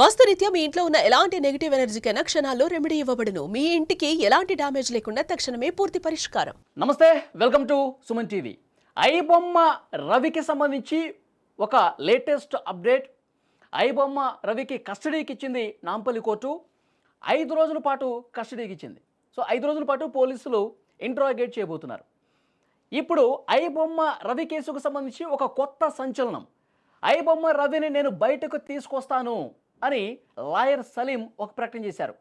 వాస్తురీత్యా మీ ఇంట్లో ఉన్న ఎలాంటి నెగిటివ్ ఎనర్జీకైనా క్షణాల్లో రెమెడీ ఇవ్వబడును. మీ ఇంటికి ఎలాంటి డ్యామేజ్ లేకుండా తక్షణమే పూర్తి పరిష్కారం. నమస్తే, welcome to Suman TV. IBomma రవికి సంబంధించి ఒక లేటెస్ట్ అప్డేట్. ఐబొమ్మ రవికి కస్టడీకి ఇచ్చింది నాంపల్లి కోర్టు. 5 రోజుల పాటు కస్టడీకి ఇచ్చింది. సో 5 రోజుల పాటు పోలీసులు ఇంట్రాగేట్ చేయబోతున్నారు. ఇప్పుడు ఐబొమ్మ రవి కేసుకు సంబంధించి ఒక కొత్త సంచలనం. ఐబొమ్మ రవిని నేను బయటకు తీసుకొస్తాను అని లాయర్ సలీం ఒక ప్రకటన చేశారు.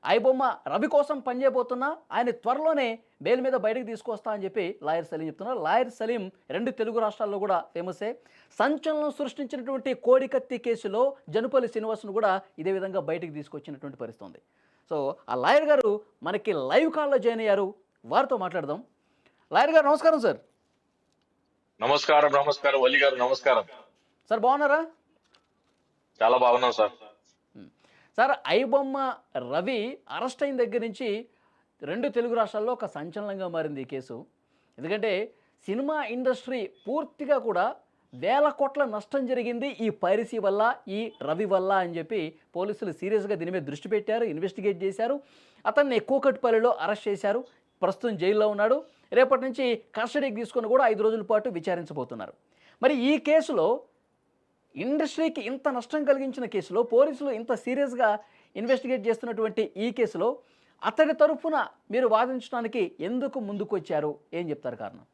ఐబొమ్మ రవి కోసం పనిచేయబోతున్నా ఆయన త్వరలోనే బెయిల్ మీద బయటకు తీసుకొస్తా అని చెప్పి లాయర్ సలీం చెప్తున్నారు. లాయర్ సలీం 2 తెలుగు రాష్ట్రాల్లో కూడా ఫేమసే. సంచలనం సృష్టించినటువంటి కోడికత్తి కేసులో జనుపల్లి శ్రీనివాస్ను కూడా ఇదే విధంగా బయటకు తీసుకొచ్చినటువంటి పరిస్థితి ఉంది. సో ఆ లాయర్ గారు మనకి లైవ్ కాల్లో జాయిన్ అయ్యారు. వారితో మాట్లాడదాం. లాయర్ గారు నమస్కారం సార్. నమస్కారం. నమస్కారం వల్లి గారు. నమస్కారం సార్, బాగున్నారా? చాలా బాగున్నాం sir. Sir, iBomma Ravi arrest అయిన దగ్గర నుంచి 2 తెలుగు రాష్ట్రాల్లో ఒక సంచలనంగా మారింది ఈ కేసు. ఎందుకంటే సినిమా ఇండస్ట్రీ పూర్తిగా కూడా వేల కోట్ల నష్టం జరిగింది ఈ పైరసీ వల్ల, ఈ రవి వల్ల అని చెప్పి పోలీసులు సీరియస్గా దీని మీద దృష్టి పెట్టారు, ఇన్వెస్టిగేట్ చేశారు. అతన్ని కూకట్పల్లిలో అరెస్ట్ చేశారు. ప్రస్తుతం జైల్లో ఉన్నాడు. రేపటి నుంచి కస్టడీకి తీసుకొని కూడా 5 రోజుల పాటు విచారించబోతున్నారు. మరి ఈ కేసులో ఇండస్ట్రీకి ఇంత నష్టం కలిగించిన కేసులో పోలీసులు ఇంత సీరియస్గా ఇన్వెస్టిగేట్ చేస్తున్నటువంటి ఈ కేసులో అతడి తరఫున మీరు వాదించడానికి ఎందుకు ముందుకు వచ్చారు? ఏం చెప్తారు కారణం?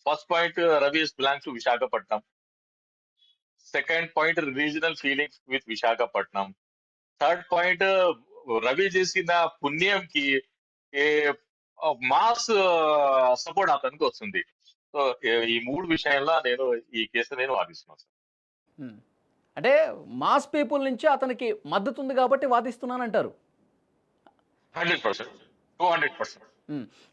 First point, Ravi is belong to Visakhapatnam. Second point, regional feelings with Visakhapatnam. Third point, Ravi చేసిన పుణ్యంకి మాస్ సపోర్ట్ అతనికి వస్తుంది. సో ఈ 3 విషయాల్లో ఈ కేసు నేను వాదిస్తున్నాను సార్. అంటే మాస్ పీపుల్ నుంచి అతనికి మద్దతు ఉంది కాబట్టి వాదిస్తున్నానంటారు. 100%, 200%.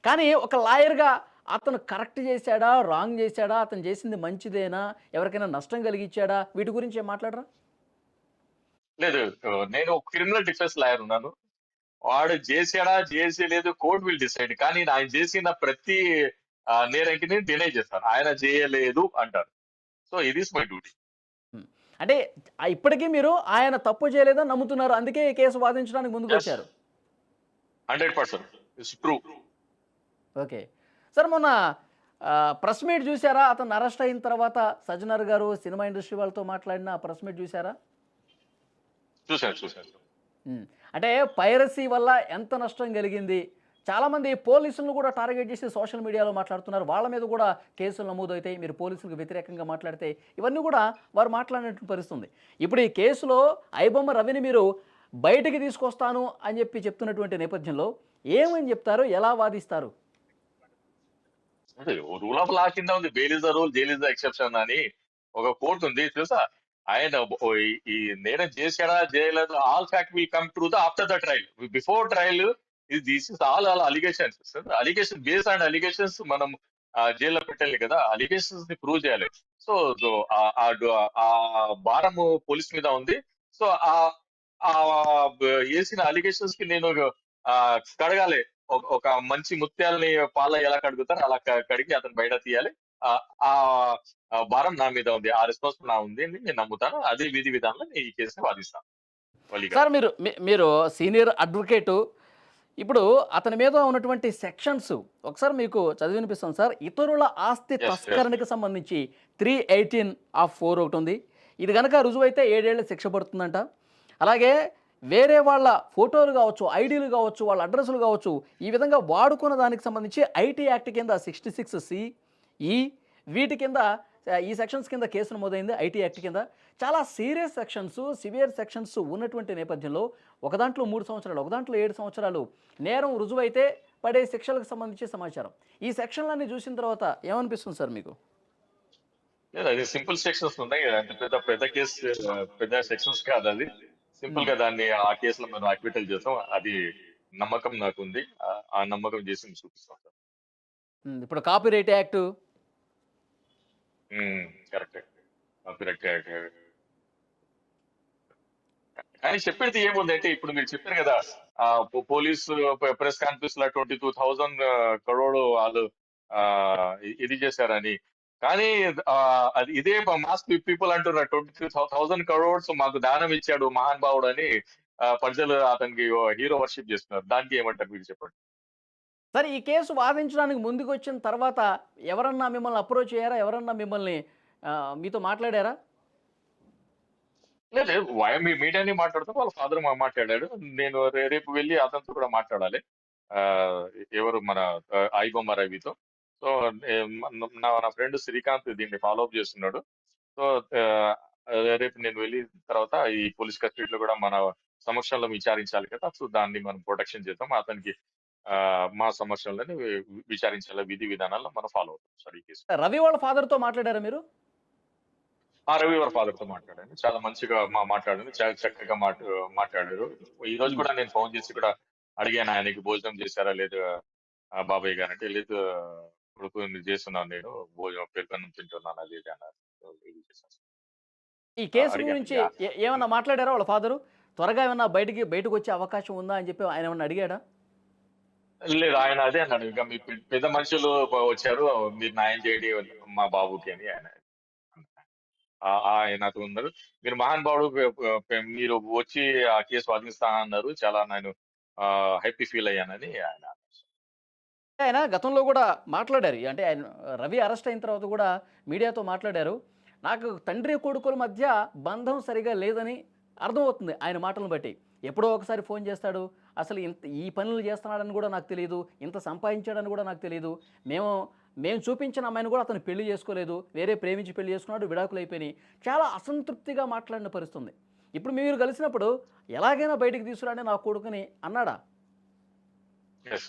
కానీ ఒక లాయర్గా అతను కరెక్ట్ చేశాడా, రాంగ్ చేశాడా, అతను చేసింది మంచిదేనా, ఎవరికైనా నష్టం కలిగించాడా, వీటి గురించి ఏం మాట్లాడరా? లేదు, నేను క్రిమినల్ డిఫెన్స్ లాయర్ ఉన్నాను. వాడు చేసాడా చేసేలేదు కోర్ట్ విల్ డిసైడ్. కానీ ఆయన చేసిన ప్రతి నేరంకి నేను డినై చేస్తాను. ఆయన చేయలేదు అంటారు. సో ఇది ఇస్ మై డ్యూటీ. అంటే ఇప్పటికీ మీరు ఆయన తప్పు చేయలేదని నమ్ముతున్నారు, అందుకే ఈ కేసు వాదించడానికి ముందుకు వచ్చారు. 100% ఇట్స్ ట్రూ. ఓకే సార్, మొన్న ప్రెస్ మీట్ చూసారా? అతను అరెస్ట్ అయిన తర్వాత సజ్జనర్ గారు సినిమా ఇండస్ట్రీ వాళ్ళతో మాట్లాడిన ప్రెస్ మీట్ చూసారా? చూశాను. అంటే పైరసీ వల్ల ఎంత నష్టం కలిగింది, చాలామంది పోలీసులను కూడా టార్గెట్ చేసి సోషల్ మీడియాలో మాట్లాడుతున్నారు. వాళ్ళ మీద కూడా కేసులు నమోదవుతాయి, మీరు పోలీసులకు వ్యతిరేకంగా మాట్లాడితే. ఇవన్నీ కూడా వారు మాట్లాడినట్టు పరిస్థితుంది. ఇప్పుడు ఈ కేసులో ఐబొమ్మ రవిని మీరు బయటికి తీసుకొస్తాను అని చెప్పి చెప్తున్నటువంటి నేపథ్యంలో ఏమని చెప్తారు, ఎలా వాదిస్తారు? రూల్ ఆఫ్ లా కింద ఉంది. Bail is the rule, jail is the exception అని ఒక కోర్టు ఉంది తెలుసా. ఆయన ఈ నేరం చేశాడా చేయలేదు, all fact will come to the after the trial. Before trial this is all allegations. Allegation based on allegations మనం జైల్లో పెట్టాలి కదా. అలిగేషన్స్ ని ప్రూవ్ చేయాలి. సో ఆ భారం పోలీస్ మీద ఉంది. సో ఆ వేసిన అలిగేషన్స్ కి నేను కడగాలి. ఒక మంచి ముత్యాలని పాల ఎలా కడుగుతారు అలా కడిగి అతను బయట తీయాలి. ఆ భారం నా మీద ఉంది, ఆ రెస్పాన్సిబుల్ నా ఉంది అని నేను నమ్ముతాను. అదే విధి విధానంలో నేను ఈ కేసుని వాదిస్తాను. సార్, మీరు సీనియర్ అడ్వకేటు. ఇప్పుడు అతని మీద ఉన్నటువంటి సెక్షన్స్ ఒకసారి మీకు చదివి వినిపిస్తాను సార్. ఇతరుల ఆస్తి తస్కరణకి సంబంధించి 318(4) ఒకటి ఉంది. ఇది కనుక రుజువైతే 7 ఏళ్ల శిక్ష పడుతుందంట. అలాగే వేరే వాళ్ళ ఫోటోలు కావచ్చు, ఐడీలు కావచ్చు, వాళ్ళ అడ్రస్లు కావచ్చు, ఈ విధంగా వాడుకున్న దానికి సంబంధించి ఐటీ యాక్ట్ కింద 66(c), ఈ వీటి కింద, ఈ సెక్షన్స్ కింద కేసు నమోదైంది. ఐటీ యాక్ట్ కింద చాలా సీరియస్ సెక్షన్స్, సివియర్ సెక్షన్స్ ఉన్నటువంటి నేపథ్యంలో ఒక దాంట్లో 3 సంవత్సరాలు, ఒక దాంట్లో 7 సంవత్సరాలు నేరం రుజువైతే పడే శిక్షలకు సంబంధించి సమాచారం. ఈ సెక్షన్లన్నీ చూసిన తర్వాత ఏమనిపిస్తుంది సార్ మీకు? అది సింపుల్ సెక్షన్స్ ఉన్నాయి. పెద్ద కేసు, పెద్ద సెక్షన్స్ కాదు. అది సింపుల్ గా దాన్ని ఆ కేసులో మనం అక్విటల్ చేస్తాం. అది నమ్మకం నాకు ఉంది. ఆ నమ్మకం చేసి చూపిస్తాం సార్. ఇప్పుడు కాపీరైట్ యాక్ట్ కరెక్ట్. కానీ చెప్పేది ఏముంది అంటే, ఇప్పుడు మీరు చెప్పారు కదా, పోలీసు ప్రెస్ కాన్ఫరెన్స్ లో 22,000 crore వాళ్ళు ఇది చేశారని. కానీ అది ఇదే మాస్ పీపుల్ అంటున్నారు 23,000 crores మాకు దానం ఇచ్చాడు మహానుభావుడు అని ప్రజలు అతనికి హీరో వర్షిప్ చేస్తున్నారు. దానికి ఏమంటారు మీరు చెప్పండి? సరే ఈ కేసు వాదించడానికి ముందుకొచ్చిన తర్వాత ఎవరన్నా మిమ్మల్ని అప్రోచ్ అయ్యారా? ఎవరన్నా మిమ్మల్ని మీతో మాట్లాడారా? లేదు లేదు. మీడియాని మాట్లాడుతూ వాళ్ళ ఫాదర్ మాట్లాడాడు. నేను రేపు వెళ్లి అతనితో కూడా మాట్లాడాలి. ఆహ్, ఎవరు మన ఐబొమ్మ రవితో. సో, నా ఫ్రెండ్ శ్రీకాంత్ దీన్ని ఫాలో అప్ చేస్తున్నాడు. సో, ఆహ్, రేపు నేను వెళ్ళిన తర్వాత ఈ పోలీస్ కస్టడీలో కూడా మన సమక్షంలో విచారించాలి కదా! సో, దాన్ని మనం ప్రొటెక్షన్ చేద్దాం. అతనికి మా సమక్షంలోనే విచారించాలి. విధి విధానాల్లో మనం ఫాలో అవుతాం సార్ ఈ కేసు. రవి వాళ్ళ ఫాదర్‌తో మాట్లాడారా మీరు? రవి వాళ్ళ ఫాదర్‌తో మాట్లాడాను. చాలా మంచిగా మాట్లాడాను. చాలా చక్కగా మాట్లాడారు. ఈరోజు హ్మ్. కూడా నేను ఫోన్ చేసి కూడా అడిగాను ఆయనకి భోజనం చేశారా లేదా బాబాయ్ గారంటే, లేదు కొడుకు చేస్తున్నాను నేను. భోజనం పెరుగన్నం తింటున్నాను అది ఇది అన్నారు. సో, ఇది చేశాను. ఈ కేసు అడిగాను. గురించి ఏమన్నా మాట్లాడారా వాళ్ళ ఫాదరు? త్వరగా ఏమన్నా బయటకొచ్చే అవకాశం ఉందా అని చెప్పి ఆయన ఏమన్నా అడిగాడా? లేదు ఆయన అదే అన్నాడు. "ఇంకా మీ పెద్ద మనుషులు వచ్చారు. మీరు న్యాయం చేయండి మా బాబుకి" అని ఆయన ఆయనతో ఉన్నారు. మీరు మహానుభావుడు మీరు వచ్చి ఆ కేసు వాదిస్తా అన్నారు. చాలా నేను హ్యాపీ ఫీల్ అయ్యానని ఆయన అన్నారు. ఆయన గతంలో గూడా మాట్లాడారు. అంటే ఆయన రవి అరెస్ట్ అయిన తర్వాత గూడా మీడియాతో మాట్లాడారు. నాకు తండ్రి కొడుకుల మధ్య బంధం సరిగ్గా లేదని అర్థమవుతుంది ఆయన మాటలను బట్టి. ఎప్పుడో ఒకసారి ఫోన్ చేస్తాడు. అసలు ఈ పనులు చేస్తున్నాడని గూడా నాకు తెలీదు. ఇంత సంపాదించాడని గూడా నాకు తెలీదు. మేము మేము చూపించిన అమ్మాయిని గూడా అతను పెళ్లి చేసుకోలేదు. వేరే ప్రేమించి పెళ్లి చేసుకున్నాడు. విడాకులయిపోయినాయి. చాలా అసంతృప్తిగా మాట్లాడిన పరిస్థితుంది. ఇప్పుడు మీరు కలిసినప్పుడు ఎలాగైనా బయటికి తీసుకురండి నా కొడుకుని అన్నాడా? యెస్.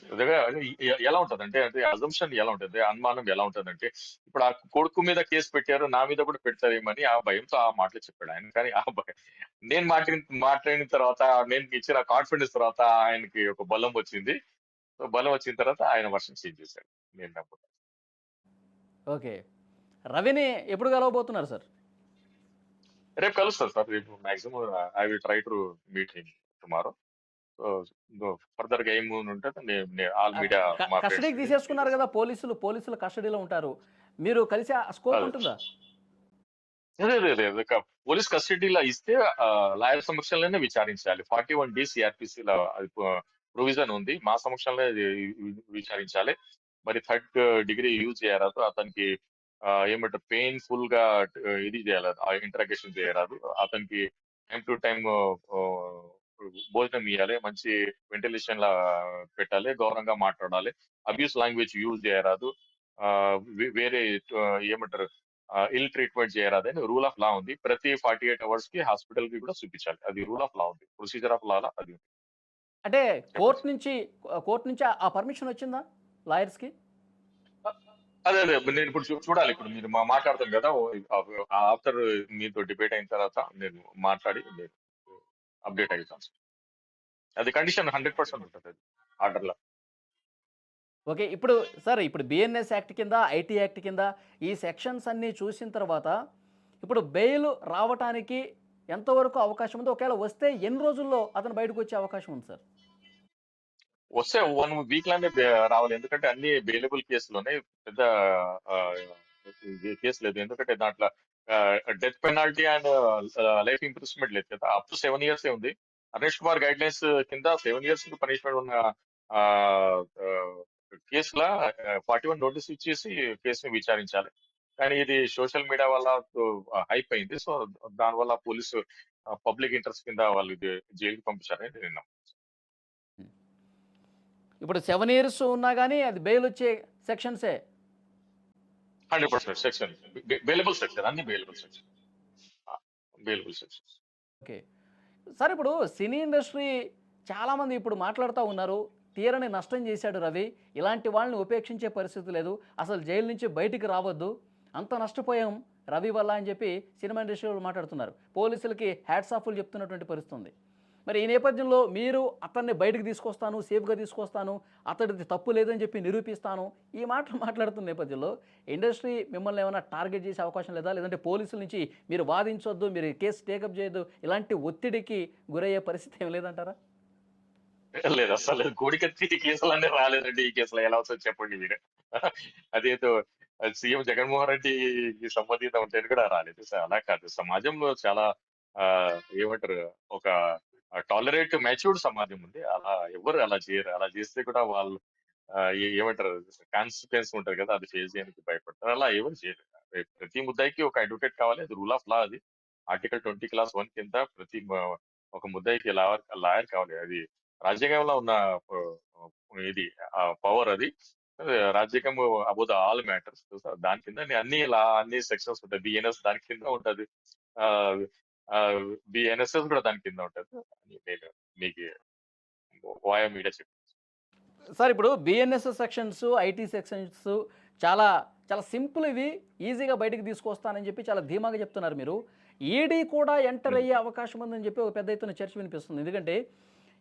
ఎలా ఉంటదంటే అజంప్షన్ ఎలా ఉంటది? అనుమానం ఎలా ఉంటదంటే, ఇప్పుడు ఆ కొడుకు మీద కేస్ పెట్టారు. నా మీద కూడా పెడతారేమని ఆ భయంతో ఆ మాటలు చెప్పాడు ఆయన. కానీ ఆ నేను మాట్లాడిన తర్వాత నేను ఇచ్చిన కాన్ఫిడెన్స్ తర్వాత ఆయనకి ఒక బలం వచ్చింది. సో, బలం వచ్చిన తర్వాత ఆయన వర్షన్ చేంజ్ చేశాడు. నేను నమ్ముతాను. ఓకే. రవిని ఎప్పుడు కలవబోతున్నారు సార్? రేపు కలుస్తాను సార్. రేపు maximum I will try to meet him tomorrow. So, ఫర్దర్‌గా ఏముంటది ఆల్ మీడియా మా ఫ్రెండ్స్ కస్టడీకి తీసేసుకున్నారు గదా! పోలీసులు కస్టడీలో ఉంటారు. మీరు కలిసే స్కోప్ అదే. ఉంటుందా? లేదు. పోలీస్ కస్టడీలో ఇస్తే లాయర్ సమక్షంలోనే విచారించాలి. 41 డి సిఆర్‌పిసిలో అది ప్రొవిజన్ ఉంది. మా సమక్షంలో ఇది విచారించాలి. మరి థర్డ్ డిగ్రీ యూజ్ చేయరాదు. అతనికి ఏమంటారు పెయిన్‌ఫుల్‌గా ఇది చేయరాదు. ఇంటరాగేషన్ చేయరాదు. అతనికి టైమ్ టు టైమ్ భోజనం ఇయ్యాలి. మంచి వెంటిలేషన్‌లా పెట్టాలి. గౌరవంగా మాట్లాడాలి. అబ్యూస్ లాంగ్వేజ్ యూజ్ చేయరాదు. వేరే ఏమంటారు ఇల్ ట్రీట్మెంట్ చేయరాదని రూల్ ఆఫ్ లా ఉంది. ప్రతి 48 అవర్స్‌కి హాస్పిటల్‌కి కూడా చూపించాలి. అది రూల్ ఆఫ్ లా ఉంది. ప్రొసీజర్ ఆఫ్ లాలో అది ఉంది. అంటే చెప్పండి సార్. కోర్ట్ నుంచి ఆ పర్మిషన్ వచ్చిందా లాయర్స్‌కి? అ అదే. నేను ఇప్పుడు చూడాలి. ఇప్పుడు మీరు మాట్లాడతాం కదా! ఆఫ్టర్ మీతో డిబేట్ అయిన తర్వాత నేను మాట్లాడి నేను అప్డేట్ అయితాను సార్. అది కండిషన్ 100% ఉంటదది ఆర్డర్‌లో. ఓకే. ఇప్పుడు బిఎన్ఎస్ యాక్ట్ కింద, ఐటీ యాక్ట్ కింద ఈ సెక్షన్స్ అన్నీ చూసిన తర్వాత ఇప్పుడు బెయిల్ రావటానికి ఎంతవరకు అవకాశం ఉంది? ఒకవేళ వస్తే ఎన్ని రోజుల్లో అతను బయటకొచ్చే అవకాశం ఉంది సార్? వస్తే 1 వీక్‌లోనే రావాలి. ఎందుకంటే అన్ని బెయిలబుల్ కేసులున్నాయి. పెద్ద ఆహ్, కేసు లేదు. ఎందుకంటే దాంట్లో death penalty and life imprisonment లేదు కదా! అప్ టు 7 ఇయర్సే ఉంది. హరీష్ కుమార్ గైడ్‌లైన్స్ కింద 7 ఇయర్స్ పనిష్మెంట్ ఉన్న ఆహ్, ఆహ్, కేసుల 41 నోటీస్ ఇచ్చేసి కేసుని విచారించాలి. కానీ ఇది సోషల్ మీడియా వల్ల హైప్ అయింది. సో, దానివల్ల పోలీసు పబ్లిక్ ఇంట్రెస్ట్ కింద వాళ్ళు ఇది జైలుకి పంపించారని నేను నమ్ముతున్నాను. హ్మ్. ఇప్పుడు 7 ఇయర్స్ ఉన్నా గాని అది బెయిల్ వచ్చే సెక్షన్సే. 100% సెక్షన్. Bailable section. అన్ని బెయిలబుల్ సెక్షన్. ఆ! Bailable sections. ఓకే. సార్ ఇప్పుడు సినీ ఇండస్ట్రీ చాలామంది ఇప్పుడు మాట్లాడుతా ఉన్నారు. తీరని నష్టం చేశాడు రవి. ఇలాంటి వాళ్ళని ఉపేక్షించే పరిస్థితి లేదు. అసలు జైలు నుంచి బయటికి రావద్దు. అంత నష్టపోయాం రవి వల్ల అని చెప్పి సినిమా ఇండస్ట్రీ వాళ్ళు మాట్లాడుతున్నారు. పోలీసులకి హ్యాట్స్ ఆఫ్‌లు చెప్తున్నటువంటి పరిస్థితి ఉంది. మరి ఈ నేపథ్యంలో మీరు అతన్ని బయటికి తీసుకొస్తాను, సేఫ్‌గా తీసుకొస్తాను, అతడిది తప్పు లేదని చెప్పి నిరూపిస్తాను. ఈ మాటలు మాట్లాడుతున్న నేపథ్యంలో ఇండస్ట్రీ మిమ్మల్ని ఏమైనా టార్గెట్ చేసే అవకాశం లేదా? లేదంటే పోలీసుల నుంచి మీరు వాదించొద్దు, మీరు కేస్ టేకప్ చేయొద్దు, ఇలాంటి ఒత్తిడికి గురయ్యే పరిస్థితి ఏమి లేదంటారా? లేదు అస్సలు కోడికత్తి కేసులన్నీ రాలేదండి. ఈ కేసులో ఎలా వస్తదో చెప్పండి మీరు. అదేదో సీఎం జగన్మోహన్ రెడ్డికి సంబంధిత ఉంటే కూడా రాలేదు. సో అలా కాదు. సమాజంలో చాలా ఆ, ఏమంటారు, ఒక టాలరేట్ మెచ్యూర్డ్ సమాజం ఉంది. అలా ఎవరు అలా చేయరు. అలా చేస్తే కూడా వాళ్ళు ఏమంటారు, కాన్సిక్వెన్స్ ఉంటది కదా, అది ఫేస్ చేయడానికి భయపడతారు. అలా ఎవరు చేయరు. ప్రతి ముద్దాయికి ఒక అడ్వకేట్ కావాలి. అది రూల్ ఆఫ్ లా. అది ఆర్టికల్ 20 క్లాస్ 1 కింద ఒక ముద్దాయికి లాయర్ కావాలి. అది రాజ్యాంగంలో ఉన్న ఇది పవర్ అది. రాజ్యాంగం అబౌట్ ఆల్ మ్యాటర్స్. దాని కింద అన్ని సెక్షన్స్ ఉంటాయి. బిఎన్ఎస్ దాని కింద ఉంటది. బిఎన్ఎస్ఎస్ కూడా దాని కింద ఉంటది అని నేను మీకు వాయా మీడియా చెప్పాను. సార్ ఇప్పుడు బిఎన్ఎస్ సెక్షన్స్, ఐటీ సెక్షన్స్ చాలా చాలా సింపుల్, ఇవి ఈజీగా బయటకు తీసుకొస్తానని చెప్పి చాలా ధీమాగా చెప్తున్నారు మీరు. ఈడీ కూడా ఎంటర్ అయ్యే అవకాశం ఉందని చెప్పి ఒక పెద్ద ఎత్తున చర్చ వినిపిస్తుంది. ఎందుకంటే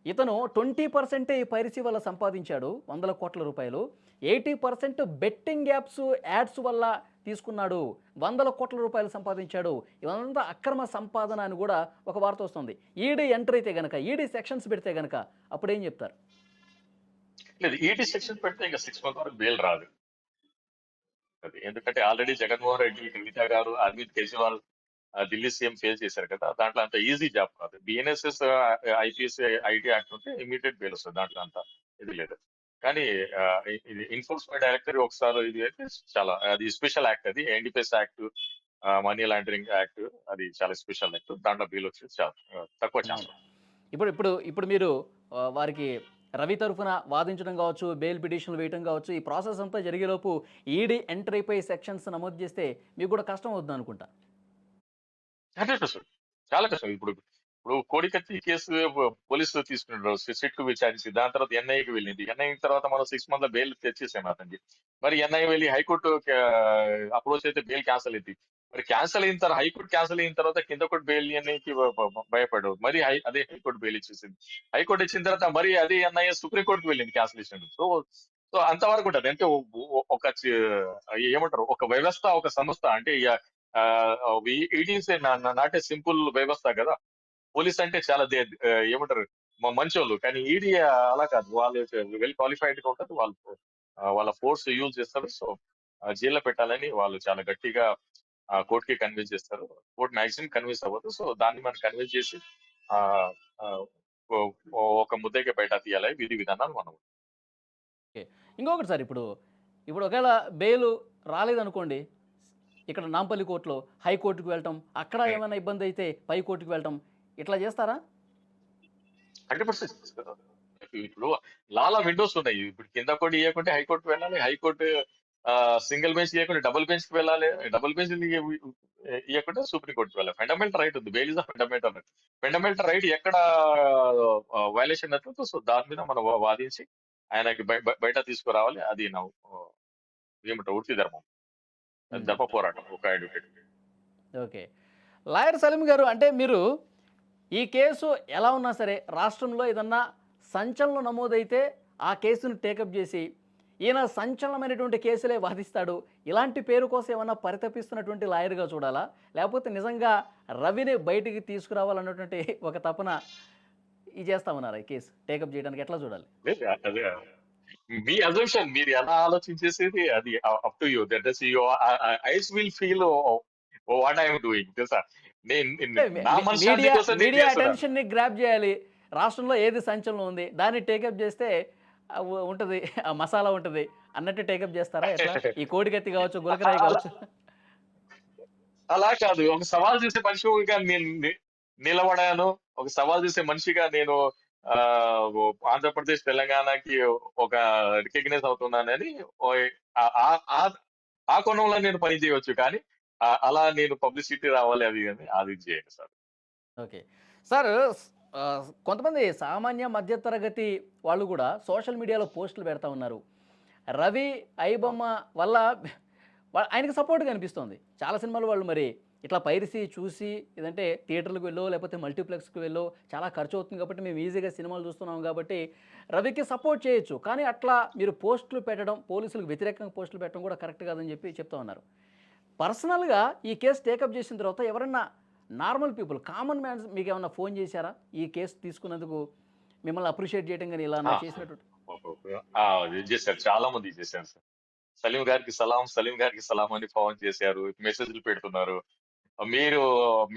ఇతను 20% ఈ పైరసీ వల్ల సంపాదించాడు, 100 కోట్ల రూపాయలు. 80% బెట్టింగ్ యాప్స్, యాడ్స్ వల్ల తీసుకున్నాడు, 100 కోట్ల రూపాయలు సంపాదించాడు. ఇవంతా అక్రమ సంపాదన అని కూడా ఒక వార్త వస్తుంది. ఈడీ ఎంటర్ అయితే గనక, ఈడీ సెక్షన్స్ పెడితే గనక అప్పుడు ఏం చెప్తారు? లేదు, ఈటీ సెక్షన్ పెడితే ఇంకా 6 మంత్ వరకు బెయిల్ రాదు. అది ఎందుకంటే ఆల్రెడీ జగన్మోహన్ రెడ్డి, కవిత గారు, అరవింద్ కేజ్రీవాల్ ఢిల్లీ సీఎం ఫేస్ చేశారు కదా. దాంట్లో అంత ఈజీ జాబ్ కాదు. బిఎన్ఎస్ఎస్, ఐపీఎస్, ఐటీ యాక్ట్ ఉంటే ఇమీడియట్ బెయిల్ వస్తుంది. దాంట్లో అంత ఇది లేదు. కానీ ఇది ఎన్ఫోర్స్మెంట్ డైరెక్టర్ ఒకసారి ఇది అయితే చాలా, అది స్పెషల్ యాక్ట్. అది NDPS act, money laundering act, అది చాలా స్పెషల్ యాక్ట్. దాంట్లో బెయిల్ వచ్చేది చాలా తక్కువ ఛాన్స్. ఇప్పుడు ఇప్పుడు ఇప్పుడు మీరు వారికి రవి తరఫున వాదించడం కావచ్చు, బెయిల్ పిటిషన్లు వేయడం కావచ్చు, ఈ ప్రాసెస్ అంతా జరిగేలోపు ఈడీ ఎంటర్ అయిపోయి సెక్షన్స్ నమోదు చేస్తే మీకు కూడా కష్టం అవుతుంది అనుకుంటా. అంటే కష్టం, చాలా కష్టం. ఇప్పుడు ఇప్పుడు కోడికత్తి కేసు పోలీసులు తీసుకున్నారు, సిట్ కు విచారించి, దాని తర్వాత ఎన్ఐకి వెళ్ళింది. ఎన్ఐ తర్వాత మనం 6 మంత్ల బెయిల్ తెచ్చేసాం అతనికి. మరి ఎన్ఐ వెళ్ళి హైకోర్టు అప్రోచ్ అయితే బెయిల్ క్యాన్సిల్ అయింది. మరి క్యాన్సిల్ అయిన తర్వాత, హైకోర్టు క్యాన్సిల్ అయిన తర్వాత కింద కోర్టు బెయిల్ ఎన్ఐకి భయపడవు. మరి అదే హైకోర్టు బెయిల్ ఇచ్చేసింది. హైకోర్టు ఇచ్చిన తర్వాత మరి అదే ఎన్ఐ సుప్రీంకోర్టుకు వెళ్ళింది క్యాన్సిలేషన్. సో సో అంతవరకు ఉంటది. అంటే ఒక ఏమంటారు, ఒక వ్యవస్థ, ఒక సంస్థ. అంటే it is not a simple వ్యవస్థ కదా. పోలీస్ అంటే చాలా ఏమంటారు, మంచోళ్ళు. కానీ ఈడీ అలా కాదు. వాళ్ళు వెల్ క్వాలిఫైడ్ గా ఉంటారు. వాళ్ళు వాళ్ళ ఫోర్స్ యూజ్ చేస్తారు. సో జైల్లో పెట్టాలని వాళ్ళు చాలా గట్టిగా కోర్టుకి కన్విన్స్ చేస్తారు. కోర్టు మ్యాక్సిమం కన్విన్స్ అవ్వదు. సో దాన్ని మనం కన్విన్స్ చేసి ఆ ఆ, ఒక ముద్దకి బయట తీయాలి. విధి విధానాలు మనం. ఓకే, ఇంకొకటి సార్, ఇప్పుడు ఇప్పుడు ఒకవేళ బెయిల్ రాలేదనుకోండి, ఇక్కడ నాంపల్లి కోర్టులో హైకోర్టుకు వెళ్ళటం, అక్కడ ఏమైనా ఇబ్బంది అయితే పై కోర్టుకు వెళ్ళటం, ఇట్లా చేస్తారా? 100% ఇప్పుడు లాలా విండోస్ ఉన్నాయి. ఇప్పుడు కింద కోర్టు ఇవ్వకుంటే హైకోర్టు వెళ్ళాలి. హైకోర్టు సింగిల్ బెంచ్ ఇవ్వకుంటే డబుల్ బెంచ్ కి వెళ్ళాలి. డబుల్ బెంచ్ ఇవ్వకుంటే సుప్రీం కోర్టుకి వెళ్ళాలి. ఫండమెంటల్ రైట్ ఉంది. Bail is fundamental right. Fundamental right ఎక్కడ వైలేషన్ అవుతుందో, సో దాని మీద మనం వాదించి ఆయనకి బయట తీసుకురావాలి. అది నా ఏమంటారు, వృత్తి ధర్మం, ధర్మ పోరాటం ఒక అడ్వకేట్. ఓకే, లాయర్ సలీం గారు, అంటే మీరు ఈ కేసు ఎలా ఉన్నా సరే రాష్ట్రంలో ఏదన్నా సంచలనం నమోదైతే ఆ కేసును టేకప్ చేసి ఈయన సంచలనమైనటువంటి కేసులే వాదిస్తాడు, ఇలాంటి పేరు కోసం ఏమన్నా పరితపిస్తున్నటువంటి లాయర్గా చూడాలా, లేకపోతే నిజంగా రవిని బయటికి తీసుకురావాలన్నటువంటి ఒక తపన ఇది చేస్తామన్నారా? ఈ కేసు టేకప్ చేయడానికి ఎట్లా చూడాలి? అదే మీ అజంప్షన్, మీరు ఎలా ఆలోచించేసేది అది up to you. That is you ice will feel what I'm doing. తెలుసా, నా మనశ్శాంతి మీడియా కోసం నేను మీడియా చేస్తున్నాను. అటెన్షన్ని గ్రాప్ చేయాలి. రాష్ట్రంలో ఏది సంచలనం ఉంది దాన్ని టేకప్ చేస్తే ఉంటుంది, ఆ మసాలా ఉంటుంది అన్నట్టు టేకప్ చేస్తారా ఎట్లా? ఈ కోడికత్తి కావచ్చు, గులకరాయి కావచ్చు. అలా కాదు. ఒక సవాల్ చేసే మనిషిగా నేను నిలబడాను. ఒక సవాల్ చేసే మనిషిగా నేను ఆ ఆంధ్రప్రదేశ్, తెలంగాణకి ఒక రికగ్నైజ్ అవుతున్నానని ఆ- ఆ- ఆ- ఆ కోణంలో నేను పని చేయవచ్చు. కానీ అలా నేను పబ్లిసిటీ రావాలి అది అని అది చేయను సార్. ఓకే సార్, ఆ, కొంతమంది సామాన్య మధ్యతరగతి వాళ్ళు కూడా సోషల్ మీడియాలో పోస్టులు పెడతా ఉన్నారు. రవి ఐబొమ్మ వల్ల ఆయనకి సపోర్ట్గా అనిపిస్తోంది. చాలా సినిమాలు వాళ్ళు మరి ఇట్లా పైరసీ చూసి, ఇదంటే థియేటర్లకు వెళ్ళో లేకపోతే మల్టీప్లెక్స్కి వెళ్ళో చాలా ఖర్చు అవుతుంది కాబట్టి మేము ఈజీగా సినిమాలు చూస్తున్నాం కాబట్టి రవికి సపోర్ట్ చేయొచ్చు. కానీ అట్లా మీరు పోస్టులు పెట్టడం, పోలీసులకు వ్యతిరేకంగా పోస్టులు పెట్టడం కూడా కరెక్ట్ కాదని చెప్పి చెప్తా ఉన్నారు. పర్సనల్గా ఈ కేసు టేకప్ చేసిన తర్వాత ఎవరన్నా నార్మల్ పీపుల్, కామన్ మ్యాన్స్ మీకు ఏమన్నా ఫోన్ చేశారా ఈ కేసు తీసుకున్నందుకు, మిమ్మల్ని అప్రిషియేట్ చేయడం కానీ ఇలా ఆ, చేసినట్టు? చేశారు, చాలా మంది చేశారు సార్. సలీం గారికి సలాం, సలీం గారికి సలాం అని ఫోన్ చేశారు, మెసేజ్లు పెడుతున్నారు. మీరు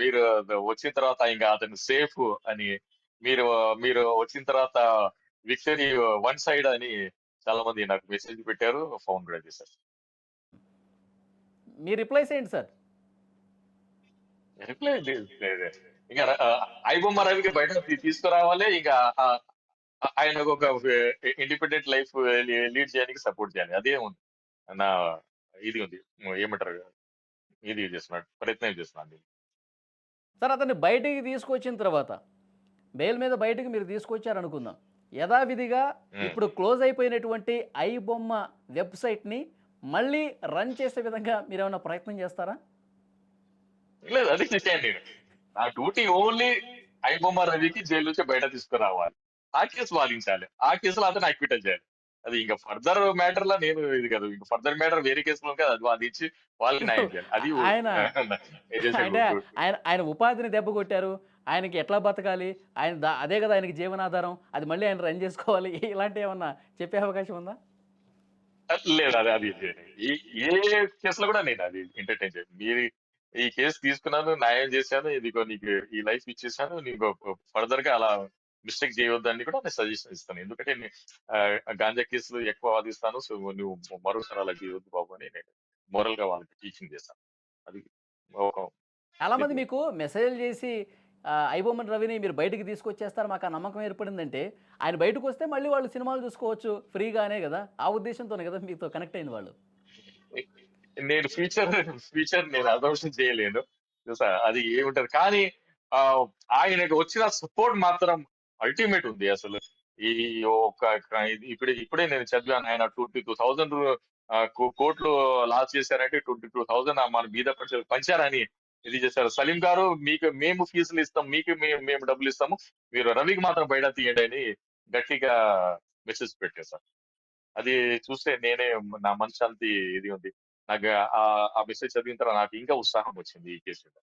మీరు వచ్చిన తర్వాత ఇంకా అతను సేఫ్ అని, మీరు మీరు వచ్చిన తర్వాత విక్టరీ వన్ సైడ్ అని చాలా మంది నాకు మెసేజ్ పెట్టారు, ఫోన్ కూడా చేశారు. మీ రిప్లైస్ ఏంటి సార్? రిప్లై లేదు. ఇంకా ఐబొమ్మ రవికి బయట తీసుకురావాలి, ఇంకా ఆయన ఒక ఇండిపెండెంట్ లైఫ్ లీడ్ చేయడానికి సపోర్ట్ చేయాలి, అదే ఉంది నా ఇది ఉంది, ఏమంటారు, ఇది చేస్తున్నాడు, ప్రయత్నం చేస్తున్నాను. సార్ అతన్ని బయటికి తీసుకొచ్చిన తర్వాత బెయిల్ మీద బయటికి మీరు తీసుకొచ్చారనుకుందాం. యథావిధిగా ఉమ్. ఇప్పుడు క్లోజ్ అయిపోయినటువంటి ఐబొమ్మ వెబ్సైట్ని మళ్ళీ రన్ చేసే విధంగా మీరు ఏమైనా ప్రయత్నం చేస్తారా? లేదు, అది చేశాను నేను. నా డ్యూటీ ఓన్లీ ఐబొమ్మ రవికి జైలు నుంచి బయట తీసుకురావాలి, ఆ కేసు వాదించాలి, ఆ కేసులో అతను అక్విటల్ చేయాలి. అది ఇంకా ఫర్దర్ మ్యాటర్ లా నేను ఇది కాదు, ఇంకా ఫర్దర్ మ్యాటర్ వేరే కేసులో కదా, అది వాదించి వాళ్ళకి న్యాయం చేయాలి. అది ఆయన నేను చేసే అంటే ఆయన ఆయన ఉపాధిని దెబ్బ కొట్టారు, ఆయనకి ఎట్లా బతకాలి, ఆయన అదే కదా ఆయనకి జీవనాధారం, అది మళ్ళీ ఆయన రన్ చేసుకోవాలి, ఇలాంటి ఏమన్నా చెప్పే అవకాశం ఉందా? లేదు, అది అది ఈ ఏ కేసులో కూడా నేను అది ఎంటర్టైన్ చేయను. మీరు ఈ కేసు తీసుకున్నాను, న్యాయం చేశాను, ఇదిగో నీకు ఈ లైఫ్ ఇచ్చేసాను, నీకు ఫర్దర్ గా అలా మిస్టేక్ చేయొద్దని కూడా నేను సజెషన్ ఇస్తాను. ఎందుకంటే గాంజా కేసులు ఎక్కువ వాదిస్తాను, సో నువ్వు మరోసారి అలా చేయొద్దు బాబు అని నేను మోరల్ గా వాళ్ళకి టీచింగ్ చేస్తాను. అది ఒక చాలామంది ఇది. మీకు మెసేజ్ చేసి ఐబొమ్మన్ రవిని మీరు బయటికి తీసుకొచ్చేస్తారు, మాకు ఆ నమ్మకం ఏర్పడిందంటే ఆయన బయటకు వస్తే మళ్ళీ వాళ్ళు సినిమాలు చూసుకోవచ్చు ఫ్రీగానే కదా, ఆ ఉద్దేశంతోనే కదా మీతో కనెక్ట్ అయిన వాళ్ళు. నేను ఫ్యూచర్ నేను అజంప్షన్ చేయలేను, తెలుసా అది ఏముంటది. కానీ ఆ ఆయనకు వచ్చిన సపోర్ట్ మాత్రం అల్టిమేట్ ఉంది అసలు. ఈ ఒక ఇప్పుడే నేను చదివాను, ఆయన 22,000 కోట్లు లాస్ చేశారంటే 22,000 మన మీద పంచారని ఇది చేశారు. సలీం గారు, మీకు మేము ఫీజులు ఇస్తాం, మీకు మేము డబ్బులు ఇస్తాము, మీరు రవికి మాత్రం బయట తీయండి అని గట్టిగా మెసేజ్ పెట్టేశారు. అది చూస్తే నేనే నా మనశ్శాంతి ఇది ఉంది. నాకు ఆ మెసేజ్ చదివిన తర్వాత నాకు ఇంకా ఉత్సాహం వచ్చింది ఈ కేసు మీద.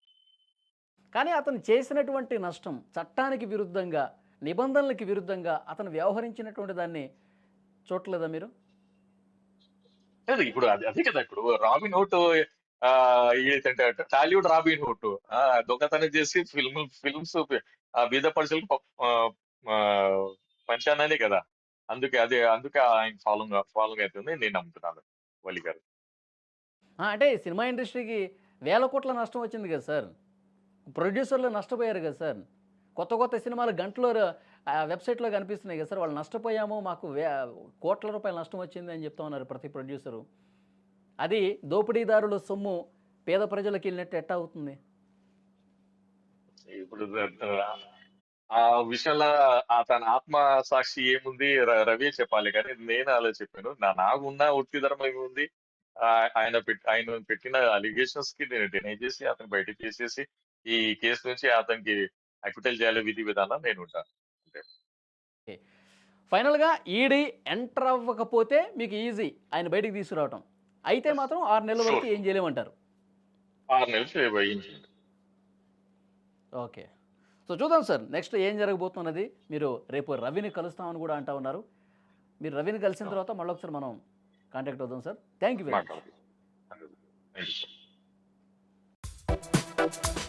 కానీ అతను చేసినటువంటి నష్టం చట్టానికి విరుద్ధంగా, నిబంధనలకి విరుద్ధంగా అతను వ్యవహరించినటువంటి దాన్ని చూడలేదా మీరు? లేదు, ఇప్పుడు అదే కదా, ఇప్పుడు రాబిన్ హుడ్ ఏంటంటే టాలీవుడ్ రాబిన్ హుడ్ దొంగతనం చేసి ఫిల్మ్స్ బీద పడుచులకు పంచాననే కదా. అందుకే ఆయన ఫాలోయింగ్ అవుతుంది నేను నమ్ముతున్నాను వలి గారు. అంటే సినిమా ఇండస్ట్రీకి వేల కోట్ల నష్టం వచ్చింది కదా సార్, ప్రొడ్యూసర్లు నష్టపోయారు కదా సార్, కొత్త కొత్త సినిమాలు గంటలో వెబ్సైట్లో కనిపిస్తున్నాయి కదా సార్, వాళ్ళు నష్టపోయాము, మాకు కోట్ల రూపాయల నష్టం వచ్చింది అని చెప్తా ఉన్నారు ప్రతి ప్రొడ్యూసరు. అది దోపిడీదారుల సొమ్ము పేద ప్రజలకు వెళ్ళినట్టు ఎట్టా అవుతుంది? ఇప్పుడు ఆ విషయంలో తన ఆత్మ సాక్షి ఏముంది, రవి చెప్పాలి, కానీ నేను అలా చెప్పాను. నాకున్న వృత్తి ధర్మం ఏముంది, ఆయన పెట్టిన అలిగేషన్స్ కి నేను డినై చేసి అతను బయటకు తీసేసి ఈ కేసు నుంచి అతనికి అక్విటల్ చేయాలి, విధి విధానం నేను ఉంటాను అంతే. ఫైనల్గా ఈడీ ఎంటర్ అవ్వకపోతే మీకు ఈజీ ఆయన బయటికి తీసుకురావటం, అయితే మాత్రం 6 నెలల వరకు షూర్, ఏం చేయలేమంటారు. 6 నెలలు వేయించండి. ఓకే, సో చూద్దాం సార్ నెక్స్ట్ ఏం జరగబోతున్నది. మీరు రేపు రవిని కలుస్తామని కూడా అంటా ఉన్నారు. మీరు రవిని కలిసిన తర్వాత మళ్ళీ ఒకసారి మనం కాంటాక్ట్ అవుదాం sir. Thank you very much. మాట్లాడదు. Thank you.